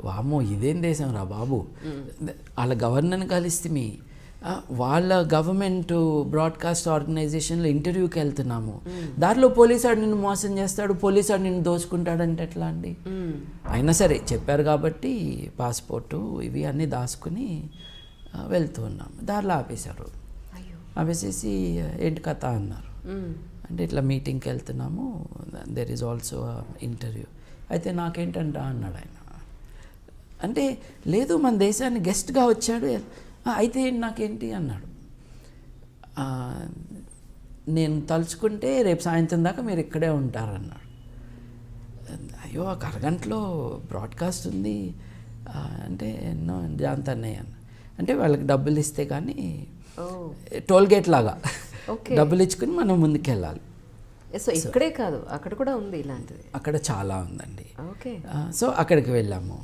వామో ఇదేం దేశం రా బాబు, వాళ్ళ గవర్నర్ని కలిస్తే వాళ్ళ గవర్నమెంట్ బ్రాడ్కాస్ట్ ఆర్గనైజేషన్లో ఇంటర్వ్యూకి వెళ్తున్నాము, దారిలో పోలీసాడు నిన్ను మోసం చేస్తాడు, పోలీసాడు నిన్ను దోచుకుంటాడంటే ఎట్లా అండి? అయినా సరే చెప్పారు కాబట్టి పాస్పోర్టు ఇవి అన్నీ దాచుకుని వెళ్తూ ఉన్నాము. దారిలో ఆపేశారు. ఆపేసేసి ఏంటి కథ అన్నారు. అంటే ఇట్లా మీటింగ్కి వెళ్తున్నాము, దెర్ ఈజ్ ఆల్సో ఇంటర్వ్యూ. అయితే నాకేంటంట అన్నాడు ఆయన. అంటే లేదు మన దేశాన్ని గెస్ట్గా వచ్చాడు, అయితే నాకేంటి అన్నాడు. నేను తలుచుకుంటే రేపు సాయంత్రం దాకా మీరు ఇక్కడే ఉంటారన్నాడు. అయ్యో ఒక అరగంటలో బ్రాడ్కాస్ట్ ఉంది అంటే ఎన్నో జాంతన్నయ్య అన్న. అంటే వాళ్ళకి డబ్బులు ఇస్తే కానీ టోల్గేట్ లాగా డబ్బులు ఇచ్చుకుని మనం ముందుకెళ్ళాలి. సో ఇక్కడే కాదు అక్కడ కూడా ఉంది ఇలాంటిది, అక్కడ చాలా ఉందండి. ఓకే. సో అక్కడికి వెళ్ళాము,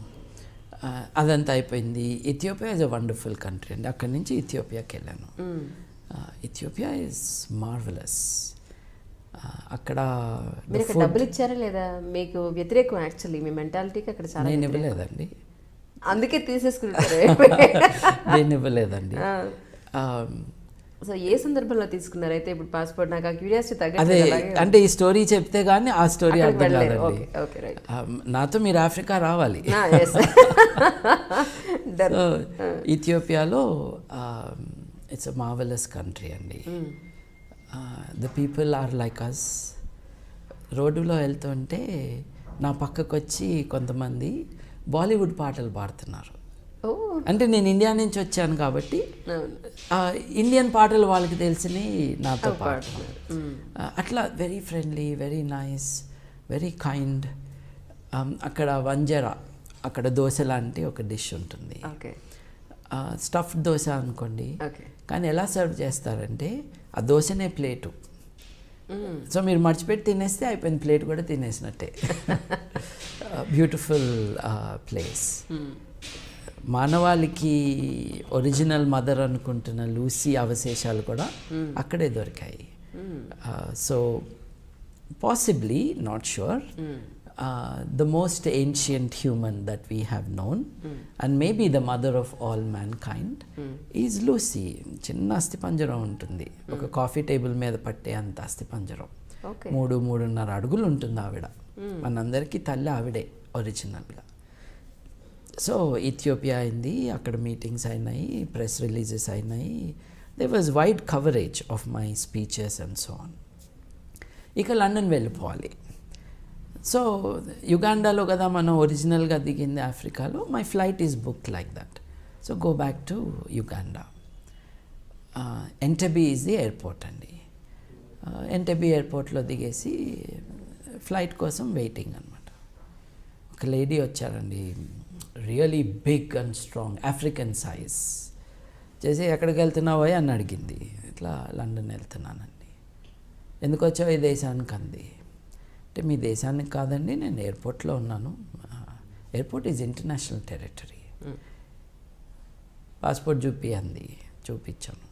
అదంతా అయిపోయింది. Ethiopia is a wonderful country అండి. అక్కడి నుంచి ఇథియోపియాకి వెళ్ళాను. Ethiopia is marvellous. అక్కడ డబ్బులు ఇచ్చారా లేదా? మీకు వ్యతిరేకం యాక్చువల్లీ మీ మెంటాలిటీకి అక్కడ చాలా. నేను ఇవ్వలేదండి, అందుకే తీసేసుకుంటారు. నేను ఇవ్వలేదండి. సో ఏ సందర్భంలో తీసుకున్నారు అయితే ఇప్పుడు పాస్పోర్ట్? నాకు ఆ క్యూరియాసిటీ అదే అంటే ఈ స్టోరీ చెప్తే కానీ ఆ స్టోరీ అర్థం కాదండి. నాతో మీరు ఆఫ్రికా రావాలి. ఇథియోపియాలో ఇట్స్ అ మార్వెలస్ కంట్రీ అండి. The people are like us. రోడ్డులో వెళ్తుంటే నా పక్కకు వచ్చి కొంతమంది బాలీవుడ్ పాటలు పాడుతున్నారు. అంటే నేను ఇండియా నుంచి వచ్చాను కాబట్టి ఇండియన్ పాటలు వాళ్ళకి తెలిసినవి నాతో పాడుతున్నారు. అట్లా very friendly, very nice, very kind. అక్కడ వంజరా, అక్కడ దోశ లాంటి ఒక డిష్ ఉంటుంది, స్టఫ్డ్ దోశ అనుకోండి. కానీ ఎలా సర్వ్ చేస్తారంటే ఆ దోశనే ప్లేటు. సో మీరు మర్చిపెట్టి తినేస్తే అయిపోయింది, ప్లేట్ కూడా తినేసినట్టే. Beautiful place. మానవాళికి ఒరిజినల్ మదర్ అనుకుంటున్న లూసీ అవశేషాలు కూడా అక్కడే దొరికాయి. So possibly, not sure, the most ancient human that we have known and maybe the mother of all mankind is Lucy. చిన్న అస్థిపంజరం ఉంటుంది, ఒక కాఫీ టేబుల్ మీద పట్టే అంత అస్థిపంజరం. 3-3.5 అడుగులు ఉంటుంది ఆవిడ. మనందరికీ తల్లి ఆవిడే ఒరిజినల్గా. సో ఇథియోపియా అయింది, అక్కడ మీటింగ్స్ అయినాయి, ప్రెస్ రిలీజెస్ అయినాయి. They was wide coverage of my speeches and so on. ఇక లండన్ వెళ్ళిపోవాలి. సో యుగాండాలో కదా మనం ఒరిజినల్గా దిగింది ఆఫ్రికాలో. My flight is booked like that. So go back to Uganda. Entebbe is the airport అండి. ఎంటెబీ ఎయిర్పోర్ట్లో దిగేసి ఫ్లైట్ కోసం వెయిటింగ్ అనమాట. ఒక లేడీ వచ్చారండి, really big and strong, African size. చేసి ఎక్కడికి వెళ్తున్నావో అని అడిగింది. ఇట్లా లండన్ వెళ్తున్నానండి. ఎందుకు వచ్చావు ఈ దేశానికి అంది. అంటే మీ దేశానికి కాదండి, నేను ఎయిర్పోర్ట్లో ఉన్నాను. Airport is international territory. Passport చూపి అంది. చూపించాను.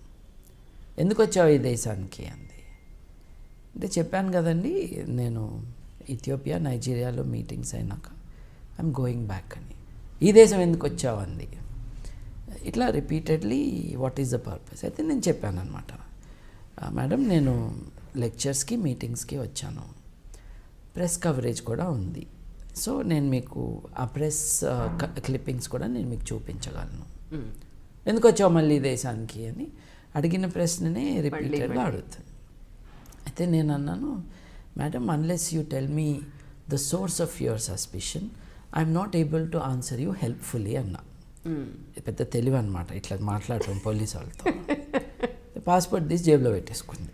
ఎందుకు వచ్చావు ఈ దేశానికి అంది. అంటే చెప్పాను కదండి నేను ఇథియోపియా, నైజీరియాలో మీటింగ్స్ అయినాక ఐఎమ్ గోయింగ్ బ్యాక్ అని. ఈ దేశం ఎందుకు వచ్చావు అంది. ఇట్లా repeatedly what is the purpose. అయితే నేను చెప్పాను అనమాట, మేడం నేను లెక్చర్స్కి మీటింగ్స్కి వచ్చాను, ప్రెస్ కవరేజ్ కూడా ఉంది. సో నేను మీకు ఆ ప్రెస్ క్లిప్పింగ్స్ కూడా నేను మీకు చూపించగలను. ఎందుకు వచ్చావు మళ్ళీ దేశానికి అని అడిగిన ప్రశ్ననే రిపీటెడ్గా అడుగుతాను. అయితే నేను అన్నాను, madam unless you tell me the source of your suspicion I'm not able to answer you helpfully అన్నా. పెద్ద తెలివి అనమాట ఇట్లా మాట్లాడటం పోలీసు వాళ్ళతో. పాస్పోర్ట్ తీసి జేబులో పెట్టేసుకుంది.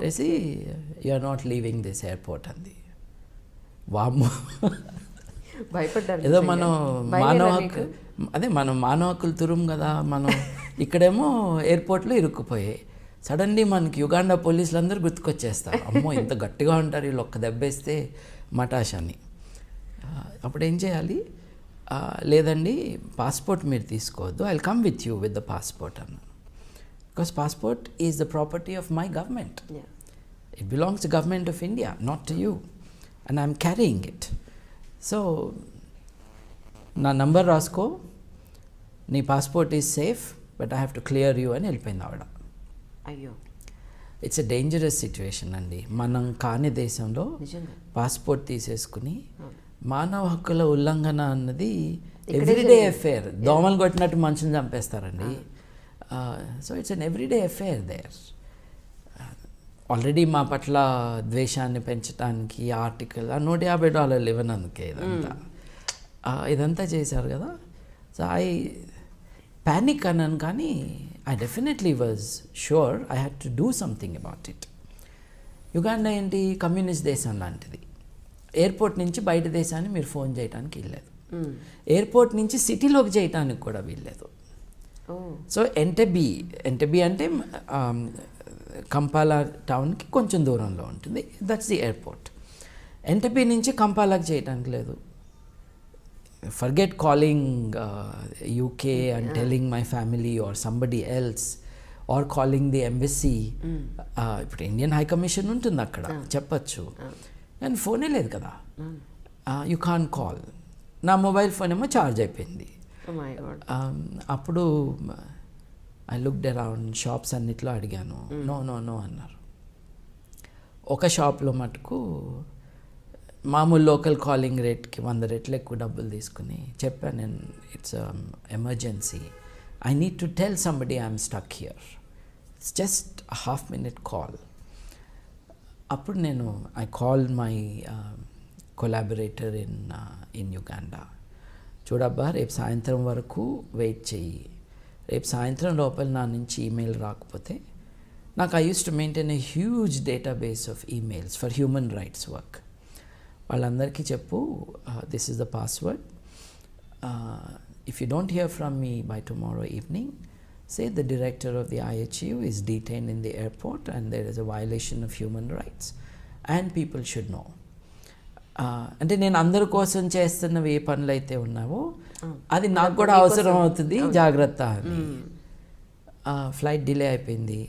వేసి you are not leaving this airport అంది. వామ్మో, భయపడ్డారు. ఏదో మనం మానవ హక్కు, అదే మనం మానవ హక్కులు తురుం కదా మనం. ఇక్కడేమో ఎయిర్పోర్ట్లో ఇరుక్కుపోయాయి. సడన్లీ మనకి యుగాండా పోలీసులు అందరూ గుర్తుకొచ్చేస్తారు. అమ్మో ఇంత గట్టిగా ఉంటారు వీళ్ళు, ఒక్క దెబ్బేస్తే మటాష్ అని. అప్పుడు ఏం చేయాలి, లేదండి పాస్పోర్ట్ మీరు తీసుకోవద్దు, I will come with you with the passport అన్నాను. Because passport is the property of my government. It belongs to government of India, not to you, and I'm carrying it. So నా number రాసుకో, నీ passport is safe but I have to clear you అని వెళ్ళిపోయింది ఆవిడ. అయ్యో, it's a dangerous situation అండి. మనం కాని దేశంలో నిజంగా పాస్పోర్ట్ తీసేసుకుని మానవ హక్కుల ఉల్లంఘన అన్నది ఎవ్రీడే అఫేర్. దోమలు కొట్టినట్టు మనుషుని చంపేస్తారండి. So it's an everyday affair there. Already మా పట్ల ద్వేషాన్ని పెంచడానికి ఆర్టికల్ $150 ఇవ్వనందుకే ఇదంతా చేశారు కదా. సో ఐ ప్యానిక్ అన్నాను, కానీ I definitely was sure I had to do something about it. Uganda ఏంటి, కమ్యూనిస్ట్ దేశం లాంటిది. ఎయిర్పోర్ట్ నుంచి బయట దేశాన్ని మీరు ఫోన్ చేయడానికి వీల్లేదు, ఎయిర్పోర్ట్ నుంచి సిటీలోకి చేయడానికి కూడా వీల్లేదు. సో ఎంటెబీ అంటే కంపాలా టౌన్కి కొంచెం దూరంలో ఉంటుంది, దట్స్ ది ఎయిర్పోర్ట్. ఎంటెబీ నుంచి కంపాలాకి చేయడానికి లేదు. Forget calling UK and telling my family or somebody else or calling the embassy. ఇప్పుడు ఇండియన్ హై కమిషన్ ఉంటుంది అక్కడ, చెప్పచ్చు, కానీ ఫోనే లేదు కదా. You can call. నా మొబైల్ ఫోన్ ఏమో ఛార్జ్ అయిపోయింది. అప్పుడు ఐ లుక్డ్ అరౌండ్, షాప్స్ అన్నిట్లో అడిగాను, నో నో నో అన్నారు. ఒక షాప్లో మటుకు మామూలు లోకల్ కాలింగ్ రేట్కి 100 రెట్లు ఎక్కువ డబ్బులు తీసుకుని చెప్పాను నేను, it's emergency, I need to tell somebody I'm stuck here, it's just ½ minute call. అప్పుడు నేను I call my collaborator in Uganda. చూడబ్బా, రేపు సాయంత్రం వరకు వెయిట్ చెయ్యి, రేపు సాయంత్రం లోపల నా నుంచి ఈమెయిల్ రాకపోతే నాకు I use to maintain a huge database of emails for human rights work. వాళ్ళందరికీ చెప్పు, this is the password, if you don't hear from me by tomorrow evening, say the director of the IHU is detained in the airport and there is a violation of human rights and people should know. అంటే నేను అందరి కోసం చేస్తున్నవి ఏ పనులు అయితే ఉన్నావో అది నాకు కూడా అవసరం అవుతుంది, జాగ్రత్త అని. ఫ్లైట్ డిలే అయిపోయింది.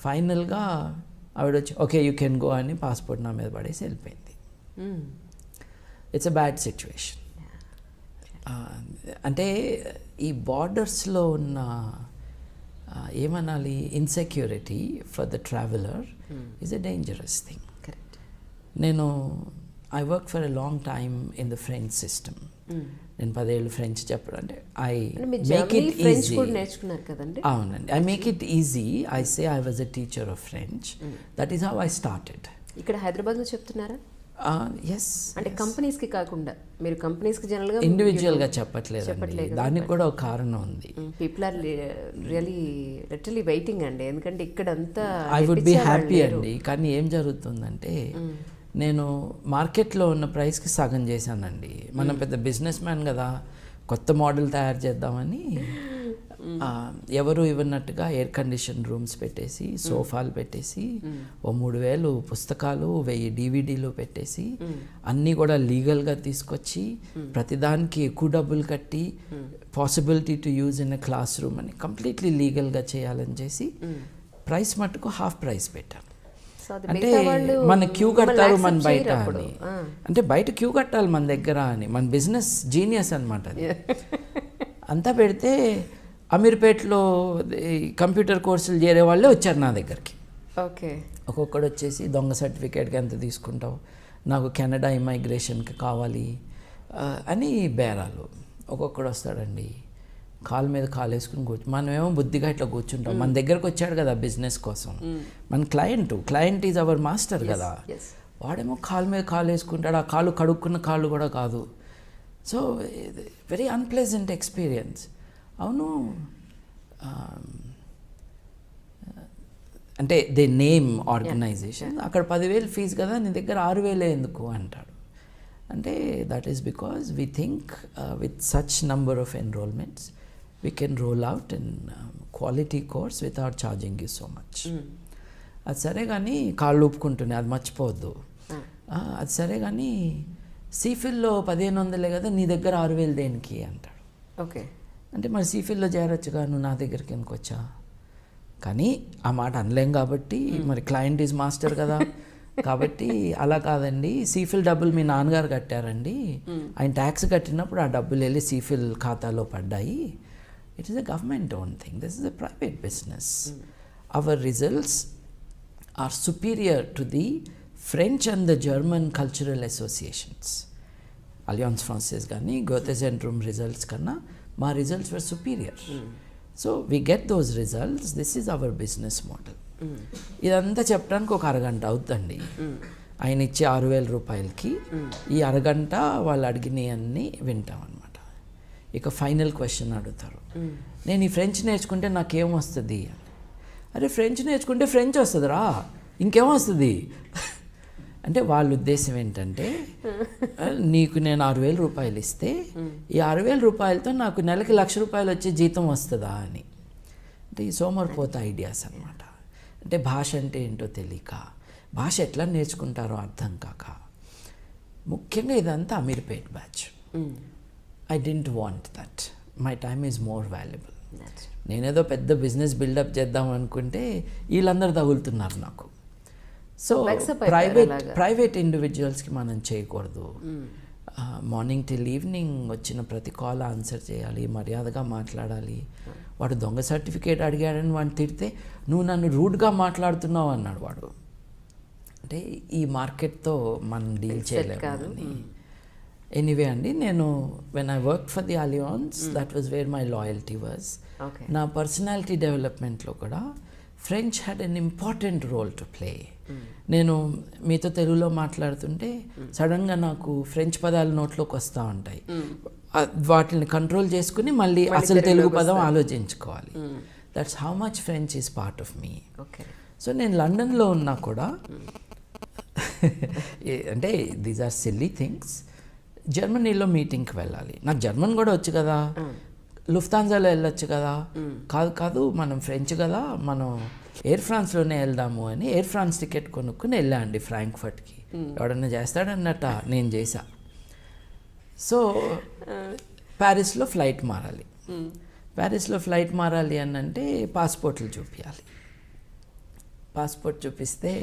ఫైనల్గా ఆవిడ వచ్చి ఓకే యూ కెన్ గో అని పాస్పోర్ట్ నా మీద పడేసి వెళ్ళిపోయింది. It's a bad situation. అంటే ఈ బార్డర్స్లో ఉన్న ఏమనాలి, insecurity for the traveller is a dangerous thing. నేను I work for a long time in the French system. నేను 10 ఏళ్ళు ఫ్రెంచ్ చెప్పడం అంటే ఐ మేక్ ఇట్ ఈజీ. అవునండి, I make it easy. I say I was a teacher of French, that is how I started. ఇక్కడ హైదరాబాద్లో చెప్తున్నారా? Yes, అంటే కంపెనీస్కి కాకుండా మీరు కంపెనీస్కి జనరల్గా ఇండివిజువల్గా చెప్పట్లేదు, దానికి కూడా ఒక కారణం ఉంది. People are really literally waiting అండి, ఎందుకంటే ఇక్కడ అంతా ఐ వుడ్ బి హ్యాపీ అండి. కానీ ఏం జరుగుతుందంటే నేను మార్కెట్లో ఉన్న ప్రైస్కి సగం చేశానండి. మనం పెద్ద బిజినెస్ మ్యాన్ కదా, కొత్త మోడల్ తయారు చేద్దామని ఎవరు ఇవ్వనట్టుగా ఎయిర్ కండిషన్ రూమ్స్ పెట్టేసి, సోఫాలు పెట్టేసి, ఓ 3,000 పుస్తకాలు, 1000 DVDలు పెట్టేసి, అన్నీ కూడా లీగల్గా తీసుకొచ్చి ప్రతిదానికి ఎక్కువ డబ్బులు కట్టి possibility to use in a class room అని కంప్లీట్లీ లీగల్గా చేయాలని చేసి ప్రైస్ మట్టుకు ½ ప్రైస్ పెట్టాను. అంటే మన క్యూ కడతారు మన బయట అని, అంటే బయట క్యూ కట్టాలి మన దగ్గర అని, మన బిజినెస్ జీనియస్ అనమాట అది. అంతా పెడితే అమీర్పేటలో కంప్యూటర్ కోర్సులు చేరే వాళ్ళే వచ్చారు నా దగ్గరికి. ఓకే, ఒక్కొక్కడు వచ్చేసి దొంగ సర్టిఫికేట్కి ఎంత తీసుకుంటావు, నాకు కెనడా ఇమైగ్రేషన్కి కావాలి అని బేరాలు. ఒక్కొక్కడు వస్తాడండి, కాలు మీద కాలు వేసుకుని మనమేమో బుద్ధిగా ఇట్లా కూర్చుంటాం. మన దగ్గరకు వచ్చాడు కదా బిజినెస్ కోసం, మన క్లయింట్ ఈజ్ అవర్ మాస్టర్ కదా, వాడేమో కాలు మీద కాలు వేసుకుంటాడు. ఆ కాలు కడుక్కున్న కాళ్ళు కూడా కాదు. So very unpleasant experience. అవును, అంటే దే నేమ్ ఆర్గనైజేషన్, అక్కడ 10,000 ఫీజు కదా, నీ దగ్గర 6,000 ఎందుకు అంటాడు. అంటే that is because we think with such number of enrolments we can roll out in quality course without charging you so much. అది సరే కానీ కాళ్ళు ఊపుకుంటున్నాయి, అది మర్చిపోవద్దు. అది సరే కానీ సీఫిల్లో 1,500 కదా, నీ దగ్గర 6,000 దేనికి అంటాడు. ఓకే, అంటే మరి సీఫిల్లో చేరొచ్చుగా, నువ్వు నా దగ్గరికి ఎందుకు వచ్చా? కానీ ఆ మాట అనలేం కాబట్టి మరి క్లయింట్ ఈజ్ మాస్టర్ కదా, కాబట్టి అలా కాదండి, సీఫిల్ డబ్బులు మీ నాన్నగారు కట్టారండి, ఆయన ట్యాక్స్ కట్టినప్పుడు ఆ డబ్బులు వెళ్ళి సీఫిల్ ఖాతాలో పడ్డాయి. It is a government own thing, this is a private business. Our results are superior to the French and the German cultural associations. Alliance Française కానీ గోతే సెంట్రూమ్ రిజల్ట్స్ కన్నా మా results were superior. So we get those results, this is our business model. ఇదంతా చెప్పడానికి ఒక అరగంట అవుతుందండి. ఆయన ఇచ్చే 6,000 రూపాయలకి ఈ అరగంట వాళ్ళు అడిగినవన్నీ వింటాం అనమాట. ఇక ఫైనల్ క్వశ్చన్ అడుగుతారు, నేను ఈ ఫ్రెంచ్ నేర్చుకుంటే నాకేం వస్తుంది? అరే ఫ్రెంచ్ నేర్చుకుంటే ఫ్రెంచ్ వస్తుందిరా, ఇంకేం వస్తుంది అంటే వాళ్ళ ఉద్దేశం ఏంటంటే, నీకు నేను 6,000 రూపాయలు ఇస్తే ఈ 6,000 రూపాయలతో నాకు నెలకి 1,00,000 రూపాయలు వచ్చే జీతం వస్తుందా అని. అంటే ఈ సోమరిపోత ఐడియాస్ అనమాట. అంటే భాష అంటే ఏంటో తెలియక, భాష ఎట్లా నేర్చుకుంటారో అర్థం కాక. ముఖ్యంగా ఇదంతా Ameerpet batch. I don't want that, my time is more valuable. నేనేదో పెద్ద బిజినెస్ బిల్డప్ చేద్దాం అనుకుంటే వీళ్ళందరూ తగులుతున్నారు నాకు. సో ప్రైవేట్ ఇండివిజువల్స్కి మనం చేయకూడదు. మార్నింగ్ టిల్ ఈవినింగ్ వచ్చిన ప్రతి కాల్ ఆన్సర్ చేయాలి, మర్యాదగా మాట్లాడాలి. వాడు దొంగ సర్టిఫికేట్ అడిగాడని వాడిని తిడితే నువ్వు నన్ను రూడ్గా మాట్లాడుతున్నావు అన్నాడు వాడు. అంటే ఈ మార్కెట్తో మనం డీల్ చేయలేము. ఎనీవే అండి, నేను when I work for the Alliance, that was where my loyalty was. నా పర్సనాలిటీ డెవలప్మెంట్లో కూడా French had an important role to play. నేను మీతో తెలుగులో మాట్లాడుతుంటే సడన్గా నాకు ఫ్రెంచ్ పదాలు నోట్లోకి వస్తూ ఉంటాయి. వాటిని కంట్రోల్ చేసుకుని మళ్ళీ అసలు తెలుగు పదం ఆలోచించుకోవాలి. That's how much French is part of me. So నేను లండన్లో ఉన్నా కూడా అంటే దీస్ ఆర్ సిల్లీ థింగ్స్. జర్మనీలో మీటింగ్కి వెళ్ళాలి, నాకు జర్మన్ కూడా వచ్చు కదా, లుఫ్తాన్జాలో వెళ్ళొచ్చు కదా. కాదు మనం ఫ్రెంచ్ కదా, మనం ఎయిర్ ఫ్రాన్స్లోనే వెళ్దాము అని ఎయిర్ ఫ్రాన్స్ టికెట్ కొనుక్కుని వెళ్ళా అండి ఫ్రాంక్ఫర్ట్కి. ఎవడన్నా చేస్తాడన్నట్ట నేను చేశా. సో ప్యారిస్లో ఫ్లైట్ మారాలి. ప్యారిస్లో ఫ్లైట్ మారాలి అని అంటే పాస్పోర్ట్లు చూపించాలి. పాస్పోర్ట్ చూపిస్తే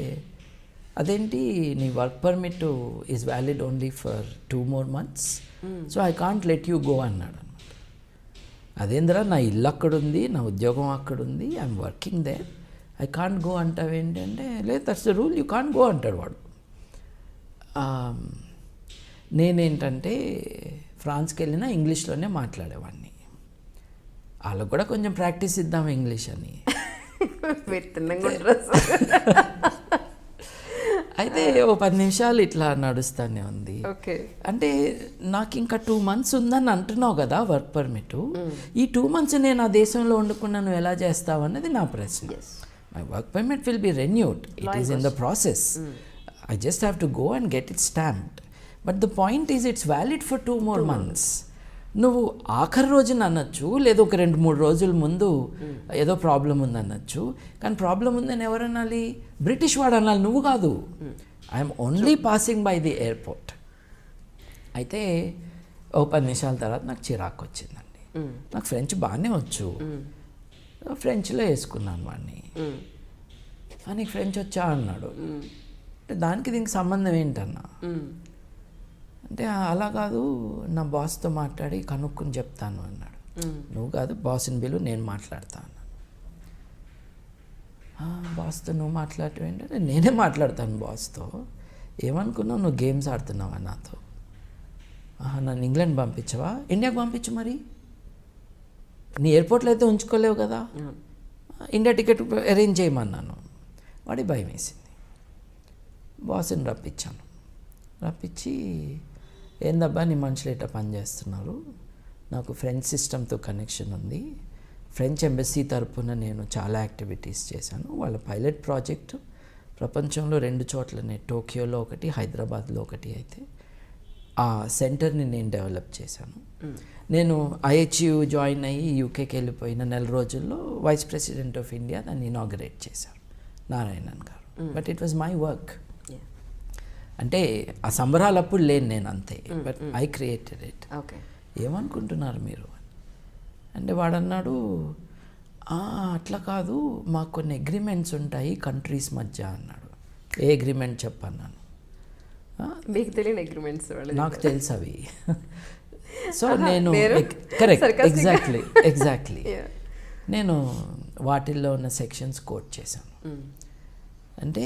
అదేంటి నీ work permit is valid only for 2 more months, so I can't let you go అన్నాడు అనమాట. అదేంద్రా, నా ఇల్లు అక్కడుంది, నా ఉద్యోగం అక్కడుంది, I'm working there, I can't go అంటావు ఏంటంటే, లేదు that's the rule, you can't go అంటాడు వాడు. నేనేంటంటే ఫ్రాన్స్కి వెళ్ళినా ఇంగ్లీష్లోనే మాట్లాడేవాడిని. వాళ్ళకు కూడా కొంచెం ప్రాక్టీస్ ఇద్దాం ఇంగ్లీష్ అని. అయితే ఓ 10 నిమిషాలు ఇట్లా నడుస్తూనే ఉంది. అంటే నాకు ఇంకా 2 months ఉందని అంటున్నావు కదా వర్క్ పర్మిట్, ఈ 2 months నేను ఆ దేశంలో ఉండకుండా నువ్వు ఎలా చేస్తావు అన్నది నా ప్రశ్న. My work permit will be renewed, it is in the process, I just have to go and get it stamped. But the point is it's valid for 2 more months. నువ్వు ఆఖరి రోజున అనొచ్చు, లేదా ఒక 2-3 రోజుల ముందు ఏదో ప్రాబ్లం ఉంది అనొచ్చు, కానీ ప్రాబ్లం ఉందని ఎవరు అనాలి? బ్రిటిష్ వాడు అనాలి, నువ్వు కాదు. I'm only passing by the airport. అయితే ఓ 10 నిమిషాల తర్వాత నాకు చిరాకు వచ్చిందండి. నాకు ఫ్రెంచ్ బాగానే వచ్చు, ఫ్రెంచ్లో వేసుకున్నాను వాడిని. నీకు ఫ్రెంచ్ వచ్చా అన్నాడు. అంటే దానికి దీనికి సంబంధం ఏంటన్నా అంటే, అలా కాదు, నా బాస్తో మాట్లాడి కనుక్కుని చెప్తాను అన్నాడు. నువ్వు కాదు, బాస్ని బిలు, నేను మాట్లాడతా అన్నాను. బాస్తో నువ్వు మాట్లాడటం ఏంటంటే, నేనే మాట్లాడతాను బాస్తో. ఏమనుకున్నావు, నువ్వు గేమ్స్ ఆడుతున్నావా నాతో? నన్ను ఇంగ్లాండ్ పంపించవా? ఇండియాకి పంపించు మరి, నీ ఎయిర్పోర్ట్లో అయితే ఉంచుకోలేవు కదా, ఇండియా టికెట్ అరేంజ్ చేయమన్నాను. వాడి భయం వేసింది. బాస్ని రప్పించాను. రప్పించి, ఏందబ్బా నీ మనుషులు ఇట్లా పనిచేస్తున్నారు, నాకు ఫ్రెంచ్ సిస్టమ్తో కనెక్షన్ ఉంది, ఫ్రెంచ్ ఎంబసీ తరపున నేను చాలా యాక్టివిటీస్ చేశాను. వాళ్ళ పైలట్ ప్రాజెక్టు ప్రపంచంలో 2 చోట్లనే, టోక్యోలో ఒకటి, హైదరాబాద్లో ఒకటి. అయితే ఆ సెంటర్ని నేను డెవలప్ చేశాను. నేను IHU జాయిన్ అయ్యి యూకేకి వెళ్ళిపోయిన 4 రోజుల్లో వైస్ ప్రెసిడెంట్ ఆఫ్ ఇండియా దాన్ని ఇనాగరేట్ చేశారు, నారాయణన్ గారు. But it was my work. అంటే ఆ సంబరాలు అప్పుడు లేను నేను, అంతే. But I created it. ఏమనుకుంటున్నారు మీరు అంటే, వాడన్నాడు, అట్లా కాదు, మాకు కొన్ని అగ్రిమెంట్స్ ఉంటాయి కంట్రీస్ మధ్య అన్నాడు. ఏ అగ్రిమెంట్ చెప్పన్నాను. మీకు తెలియని అగ్రిమెంట్స్ నాకు తెలుసు అవి. సో నేను కరెక్ట్ ఎగ్జాక్ట్లీ నేను వాటిల్లో ఉన్న సెక్షన్స్ కోట్ చేశాను. అంటే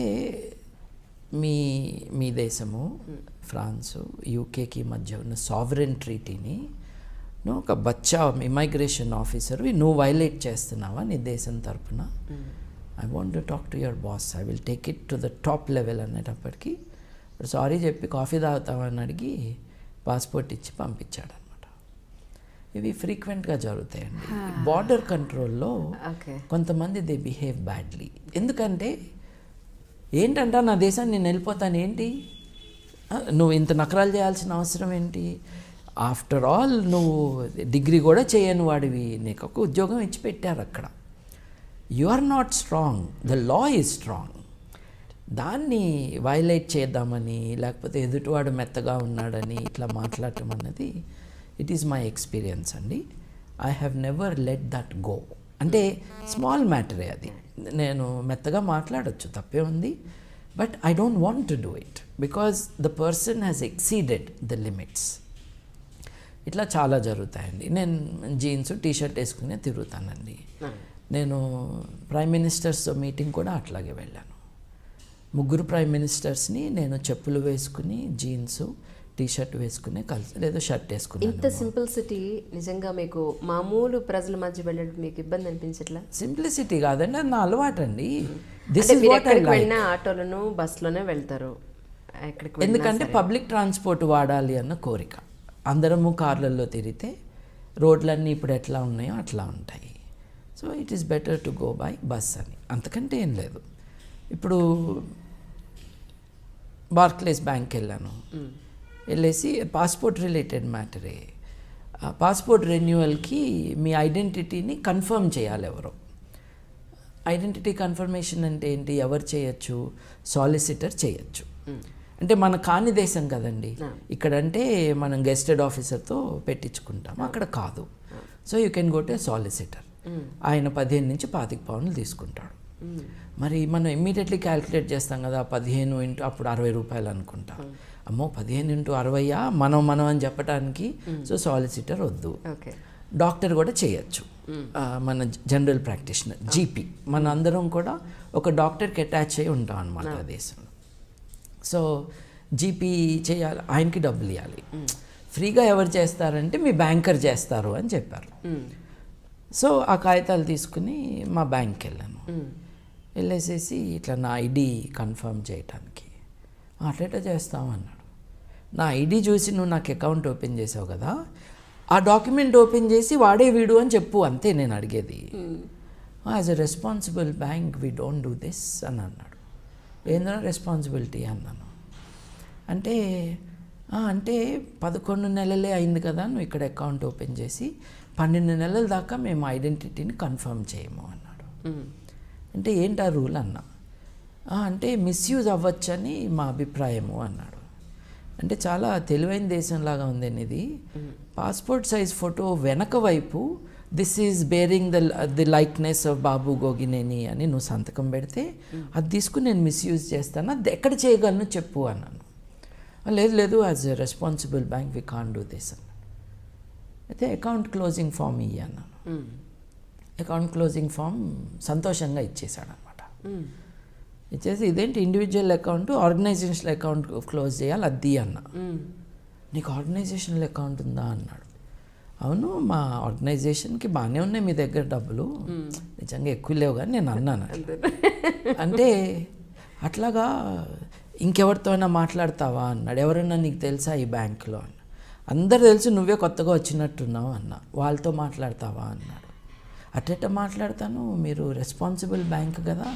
మీ దేశము ఫ్రాన్సు యూకేకి మధ్య ఉన్న సావరెన్ ట్రీటీని నువ్వు ఒక బచ్చా ఇమైగ్రేషన్ ఆఫీసర్ నువ్వు వైలేట్ చేస్తున్నావా నీ దేశం తరపున, I want to talk to your boss, I will take it to the top level అనేటప్పటికి సారీ చెప్పి కాఫీ తాగుతామని అడిగి పాస్పోర్ట్ ఇచ్చి పంపించాడు అనమాట. ఇవి ఫ్రీక్వెంట్గా జరుగుతాయండి. బార్డర్ కంట్రోల్లో కొంతమంది దే బిహేవ్ బ్యాడ్లీ. ఎందుకంటే ఏంటంటే నా దేశాన్ని నేను వెళ్ళిపోతాను ఏంటి, నువ్వు ఇంత నకరాలు చేయాల్సిన అవసరం ఏంటి, ఆఫ్టర్ ఆల్ నువ్వు డిగ్రీ కూడా చేయని వాడివి, నీకు ఒక ఉద్యోగం ఇచ్చి పెట్టారు అక్కడ, you are not strong, the law is strong. దాన్ని వైలేట్ చేద్దామని లేకపోతే ఎదుటివాడు మెత్తగా ఉన్నాడని ఇట్లా మాట్లాడటం అన్నది ఇట్ ఈస్ మై ఎక్స్పీరియన్స్ అండి. I have never let that go. అంటే స్మాల్ మ్యాటరే అది, నేను మెత్తగా మాట్లాడచ్చు తప్పే ఉంది, but I don't want to do it because the person has exceeded the limits. ఇట్లా చాలా జరుగుతాయండి. నేను జీన్స్ టీషర్ట్ వేసుకునే తిరుగుతానండి. నేను ప్రైమ్ మినిస్టర్స్తో మీటింగ్ కూడా అట్లాగే వెళ్ళాను. 3 ప్రైమ్ మినిస్టర్స్ని నేను చెప్పులు వేసుకుని జీన్స్ టీషర్ట్ వేసుకుని కలిసి లేదా షర్ట్ వేసుకుని. ఇంత సింప్లిసిటీ నిజంగా మీకు మామూలు ప్రజల మధ్య వెళ్ళడం మీకు ఇబ్బంది అనిపించట్లా? సింప్లిసిటీ కాదండి, అది నా అలవాటు అండి. ఆటోలను బస్సులోనే వెళ్తారు ఎందుకంటే పబ్లిక్ ట్రాన్స్పోర్ట్ వాడాలి అన్న కోరిక. అందరము కార్లలో తిరిగితే రోడ్లన్నీ ఇప్పుడు ఎట్లా ఉన్నాయో అట్లా ఉంటాయి. So it is better to go by bus అని, అంతకంటే ఏం లేదు. ఇప్పుడు బార్క్లేస్ బ్యాంక్ వెళ్ళాను, వెళ్ళేసి పాస్పోర్ట్ రిలేటెడ్ మ్యాటరే. పాస్పోర్ట్ రెన్యువల్కి మీ ఐడెంటిటీని కన్ఫర్మ్ చేయాలి ఎవరో. ఐడెంటిటీ కన్ఫర్మేషన్ అంటే ఏంటి, ఎవరు చేయొచ్చు, సాలిసిటర్ చేయొచ్చు. అంటే మన కాని దేశం కదండి, ఇక్కడంటే మనం గెస్టెడ్ ఆఫీసర్తో పెట్టించుకుంటాం, అక్కడ కాదు. So you can go to solicitor. ఆయన 15 నుంచి 25 పౌండ్లు తీసుకుంటాడు. మరి మనం ఇమ్మీడియట్లీ క్యాల్కులేట్ చేస్తాం కదా, 15 ఇంటూ అప్పుడు 60 రూపాయలు అనుకుంటాం. అమ్మో 15 ఇంటూ 60 మనం అని చెప్పడానికి. సో సాలిసిటర్ వద్దు. డాక్టర్ కూడా చేయొచ్చు, మన జనరల్ ప్రాక్టీషనర్ జీపీ, మన అందరం కూడా ఒక డాక్టర్కి అటాచ్ అయి ఉంటాం అన్నమాట ఆ దేశంలో. సో జీపీ చేయాలి, ఆయనకి డబ్బులు ఇవ్వాలి. ఫ్రీగా ఎవరు చేస్తారంటే మీ బ్యాంకర్ చేస్తారు అని చెప్పారు. సో ఆ కాగితాలు తీసుకుని మా బ్యాంక్కి వెళ్ళాను. వెళ్ళేసేసి ఇట్లా నా ఐడి కన్ఫర్మ్ చేయటానికి అట్లా చేస్తామన్నాడు. నా ఐడి చూసి నువ్వు నాకు అకౌంట్ ఓపెన్ చేసావు కదా, ఆ డాక్యుమెంట్ ఓపెన్ చేసి వాడే వీడు అని చెప్పు, అంతే నేను అడిగేది. As a responsible bank we don't do this అని అన్నాడు. ఏందో రెస్పాన్సిబిలిటీ అన్నాను. అంటే 11 నెలలే అయింది కదా నువ్వు ఇక్కడ అకౌంట్ ఓపెన్ చేసి, 12 నెలల దాకా మేము ఐడెంటిటీని కన్ఫర్మ్ చేయము అన్నాడు. అంటే ఏంటా రూల్ అన్నా. అంటే మిస్యూజ్ అవ్వచ్చని మా అభిప్రాయము అన్నాడు. అంటే చాలా తెలివైన దేశంలాగా ఉందండి ఇది. పాస్పోర్ట్ సైజ్ ఫోటో వెనక వైపు this is bearing the likeness of Babu Gogineni అని నువ్వు సంతకం పెడితే అది తీసుకుని నేను మిస్యూజ్ చేస్తాను, అది ఎక్కడ చేయగలను చెప్పు అన్నాను. లేదు as a responsible bank we can't do this అన్నాను. అయితే అకౌంట్ క్లోజింగ్ ఫామ్ అన్నాను. అకౌంట్ క్లోజింగ్ ఫామ్ సంతోషంగా ఇచ్చేసాడు అనమాట. ఇచ్చేసి ఇదేంటి individual account organisational account close చేయాలి అది అన్న. నీకు ఆర్గనైజేషనల్ అకౌంట్ ఉందా అన్నాడు. అవును మా ఆర్గనైజేషన్కి బాగానే ఉన్నాయి మీ దగ్గర డబ్బులు, నిజంగా ఎక్కువ లేవు కానీ నేను అన్నాను. అంటే అట్లాగా ఇంకెవరితో అయినా మాట్లాడతావా అన్నాడు. ఎవరన్నా నీకు తెలుసా ఈ బ్యాంకులో అన్న. అందరు తెలుసు, నువ్వే కొత్తగా వచ్చినట్టున్నావు అన్న. వాళ్ళతో మాట్లాడతావా అన్నాడు. అట్ట మాట్లాడతాను, మీరు రెస్పాన్సిబుల్ బ్యాంక్ కదా,